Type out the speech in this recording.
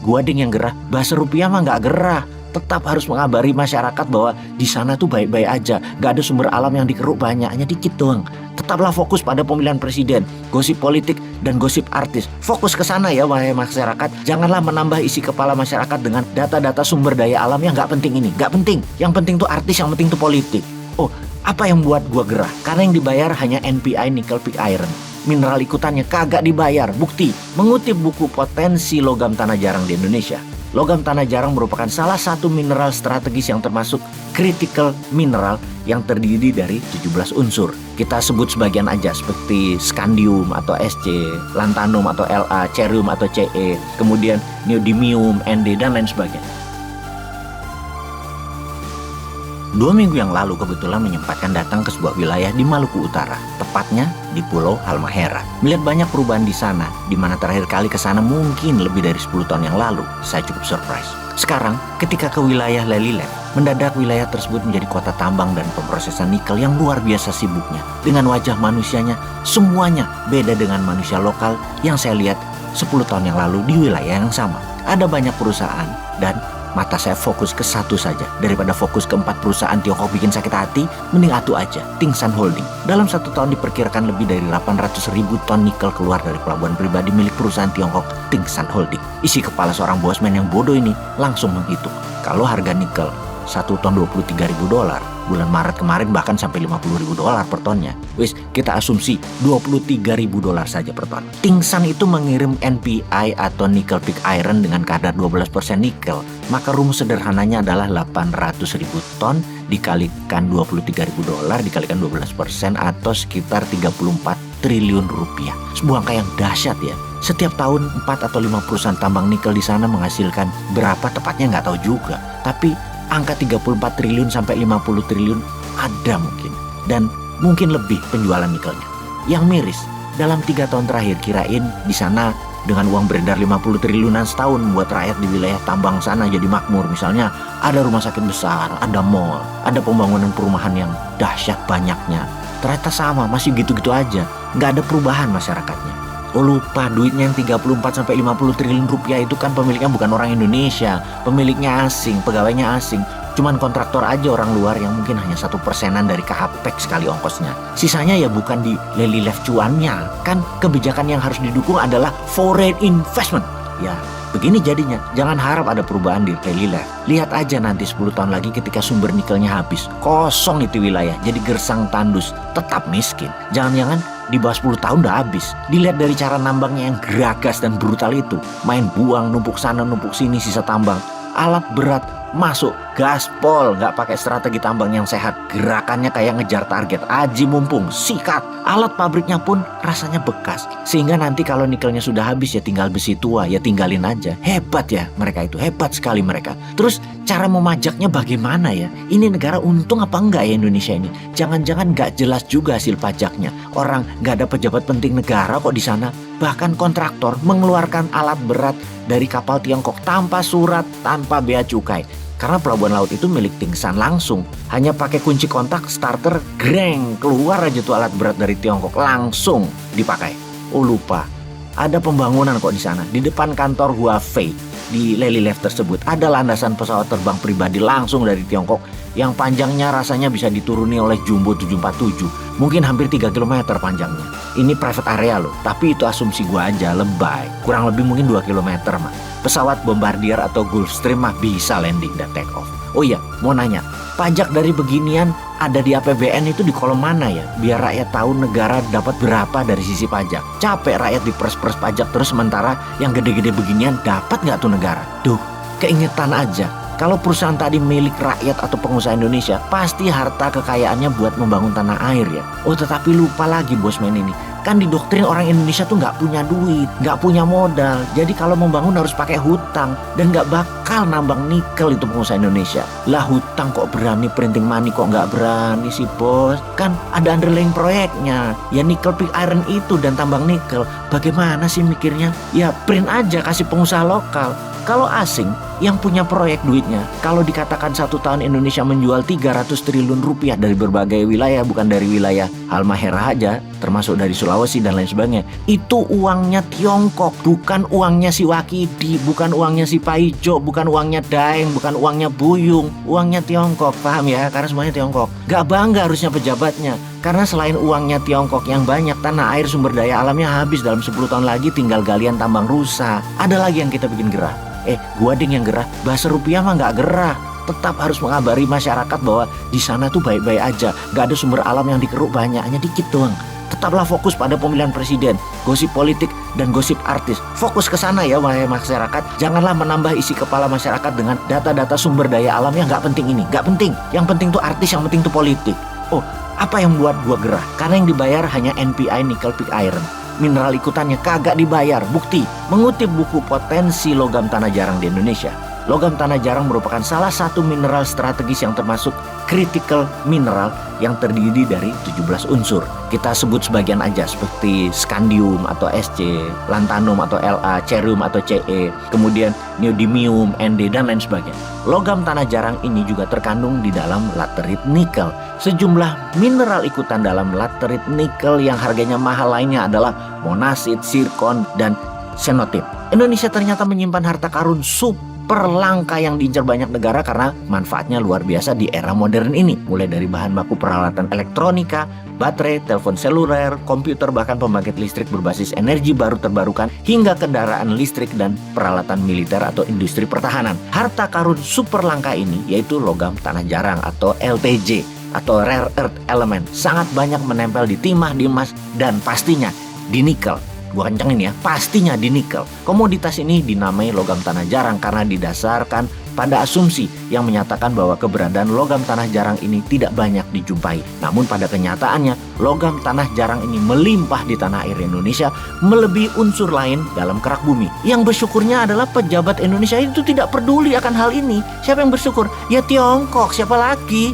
gua ding yang gerah. Bahasa rupiah mah nggak gerah. Tetap harus mengabari masyarakat bahwa di sana tuh baik-baik aja. Gak ada sumber alam yang dikeruk banyak, hanya dikit doang. Tetaplah fokus pada pemilihan presiden, gosip politik, dan gosip artis. Fokus ke sana ya wahai masyarakat. Janganlah menambah isi kepala masyarakat dengan data-data sumber daya alam yang gak penting ini. Gak penting. Yang penting tuh artis, yang penting tuh politik. Oh, apa yang buat gua gerah? Karena yang dibayar hanya NPI Nickel Pig Iron. Mineral ikutannya kagak dibayar. Bukti, mengutip buku Potensi Logam Tanah Jarang di Indonesia. Logam tanah jarang merupakan salah satu mineral strategis yang termasuk critical mineral yang terdiri dari 17 unsur. Kita sebut sebagian aja seperti scandium atau Sc, lanthanum atau La, cerium atau Ce, kemudian neodymium, Nd, dan lain sebagainya. 2 minggu yang lalu kebetulan menyempatkan datang ke sebuah wilayah di Maluku Utara, tepatnya di Pulau Halmahera. Melihat banyak perubahan di sana, di mana terakhir kali ke sana mungkin lebih dari 10 tahun yang lalu, saya cukup surprise. Sekarang, ketika ke wilayah Lelylef, mendadak wilayah tersebut menjadi kota tambang dan pemrosesan nikel yang luar biasa sibuknya. Dengan wajah manusianya, semuanya beda dengan manusia lokal yang saya lihat 10 tahun yang lalu di wilayah yang sama. Ada banyak perusahaan dan mata saya fokus ke satu saja. Daripada fokus ke 4 perusahaan Tiongkok bikin sakit hati, mending atu aja, Tingsan Holding. Dalam 1 tahun diperkirakan lebih dari 800.000 ton nikel keluar dari pelabuhan pribadi milik perusahaan Tiongkok Tingsan Holding. Isi kepala seorang bosman yang bodoh ini langsung menghitung. Kalau harga nikel 1 ton $23.000, bulan Maret kemarin bahkan sampai $50.000 per tonnya. Wis, kita asumsi $23.000 saja per ton. Tingsan itu mengirim NPI atau nickel pig iron dengan kadar 12% nikel. Maka rumus sederhananya adalah 800.000 ton dikalikan $23.000 dikalikan 12% atau sekitar 34 triliun rupiah. Sebuah angka yang dahsyat ya. Setiap tahun 4 atau 5 perusahaan tambang nikel di sana menghasilkan berapa tepatnya nggak tahu juga. Tapi angka 34 triliun sampai 50 triliun ada mungkin. Dan mungkin lebih penjualan nikelnya. Yang miris, dalam 3 tahun terakhir kirain di sana dengan uang beredar 50 triliunan setahun membuat rakyat di wilayah tambang sana jadi makmur. Misalnya ada rumah sakit besar, ada mall, ada pembangunan perumahan yang dahsyat banyaknya. Ternyata sama, masih gitu-gitu aja. Nggak ada perubahan masyarakatnya. Oh lupa, duitnya yang 34 sampai 50 triliun rupiah itu kan pemiliknya bukan orang Indonesia, pemiliknya asing, pegawainya asing. Cuman kontraktor aja orang luar yang mungkin hanya 1%-an dari KHP sekali ongkosnya. Sisanya ya bukan di Lelylef cuannya. Kan kebijakan yang harus didukung adalah foreign investment. Ya begini jadinya, jangan harap ada perubahan di Lelylef. Lihat aja nanti 10 tahun lagi ketika sumber nikelnya habis. Kosong itu wilayah, jadi gersang tandus, tetap miskin. Jangan-jangan di bawah 10 tahun udah habis. Dilihat dari cara nambangnya yang geragas dan brutal itu. Main buang, numpuk sana, numpuk sini sisa tambang. Alat berat masuk, gaspol, nggak pakai strategi tambang yang sehat. Gerakannya kayak ngejar target, aji mumpung, sikat. Alat pabriknya pun rasanya bekas. Sehingga nanti kalau nikelnya sudah habis ya tinggal besi tua, ya tinggalin aja. Hebat ya mereka itu, hebat sekali mereka. Terus cara memajaknya bagaimana ya? Ini negara untung apa enggak ya Indonesia ini? Jangan-jangan nggak jelas juga hasil pajaknya. Orang nggak ada pejabat penting negara kok di sana. Bahkan kontraktor mengeluarkan alat berat dari kapal Tiongkok tanpa surat, tanpa bea cukai. Karena pelabuhan laut itu milik Tingsan langsung. Hanya pakai kunci kontak, starter, greng, keluar aja tuh alat berat dari Tiongkok, langsung dipakai. Oh lupa, ada pembangunan kok di sana. Di depan kantor Huawei di Lelylef tersebut ada landasan pesawat terbang pribadi langsung dari Tiongkok yang panjangnya rasanya bisa dituruni oleh Jumbo 747. Mungkin hampir 3 km panjangnya. Ini private area loh, tapi itu asumsi gua aja, lebay. Kurang lebih mungkin 2 km mah. Pesawat Bombardier atau Gulfstream mah bisa landing dan take off. Oh iya, mau nanya, pajak dari beginian ada di APBN itu di kolom mana ya? Biar rakyat tahu negara dapat berapa dari sisi pajak. Capek rakyat diperes-peres pajak terus sementara yang gede-gede beginian dapat nggak tuh negara? Duh, keingetan aja. Kalau perusahaan tadi milik rakyat atau pengusaha Indonesia, pasti harta kekayaannya buat membangun tanah air ya. Oh tetapi lupa lagi bosman ini. Kan didoktrin orang Indonesia tuh nggak punya duit, nggak punya modal. Jadi kalau membangun harus pakai hutang. Dan nggak bakal nambang nikel itu pengusaha Indonesia. Lah hutang kok berani, printing money kok nggak berani sih bos. Kan ada underlying proyeknya. Ya nickel pig iron itu dan tambang nikel. Bagaimana sih mikirnya? Ya print aja kasih pengusaha lokal. Kalau asing yang punya proyek duitnya. Kalau dikatakan 1 tahun Indonesia menjual 300 triliun rupiah dari berbagai wilayah, bukan dari wilayah Halmahera aja, termasuk dari Sulawesi dan lain sebagainya, itu uangnya Tiongkok, bukan uangnya si Wakidi, bukan uangnya si Paijo, bukan uangnya Daeng, bukan uangnya Buyung, uangnya Tiongkok, paham ya? Karena semuanya Tiongkok. Gak bangga harusnya pejabatnya, karena selain uangnya Tiongkok yang banyak, tanah air sumber daya alamnya habis, dalam 10 tahun lagi tinggal galian tambang rusa. Ada lagi yang kita bikin gerah. Gua ding yang gerah, bahasa rupiah mah gak gerah. Tetap harus mengabari masyarakat bahwa di sana tuh baik-baik aja, gak ada sumber alam yang dikeruk banyak, hanya dikit doang. Tetaplah fokus pada pemilihan presiden, gosip politik dan gosip artis. Fokus ke sana ya masyarakat. Janganlah menambah isi kepala masyarakat dengan data-data sumber daya alam yang gak penting ini. Gak penting. Yang penting tuh artis, yang penting tuh politik. Apa yang buat gua gerah? Karena yang dibayar hanya NPI Nickel Pig Iron. Mineral ikutannya kagak dibayar. Bukti, mengutip buku Potensi Logam Tanah Jarang di Indonesia, logam tanah jarang merupakan salah satu mineral strategis yang termasuk critical mineral yang terdiri dari 17 unsur. Kita sebut sebagian aja seperti scandium atau Sc, lanthanum atau La, cerium atau Ce, kemudian neodymium, Nd, dan lain sebagainya. Logam tanah jarang ini juga terkandung di dalam laterit nikel. Sejumlah mineral ikutan dalam laterit nikel yang harganya mahal lainnya adalah monasit, zirkon, dan xenotip. Indonesia ternyata menyimpan harta karun super langka yang diincar banyak negara karena manfaatnya luar biasa di era modern ini. Mulai dari bahan baku peralatan elektronika, baterai, telepon seluler, komputer, bahkan pembangkit listrik berbasis energi baru terbarukan, hingga kendaraan listrik dan peralatan militer atau industri pertahanan. Harta karun super langka ini yaitu logam tanah jarang atau LTJ atau rare earth element, sangat banyak menempel di timah, di emas, dan pastinya di nikel. Gua kencengin ya, pastinya di nikel. Komoditas ini dinamai logam tanah jarang karena didasarkan pada asumsi yang menyatakan bahwa keberadaan logam tanah jarang ini tidak banyak dijumpai. Namun pada kenyataannya, logam tanah jarang ini melimpah di tanah air Indonesia, melebihi unsur lain dalam kerak bumi. Yang bersyukurnya adalah pejabat Indonesia itu tidak peduli akan hal ini. Siapa yang bersyukur? Ya Tiongkok, siapa lagi?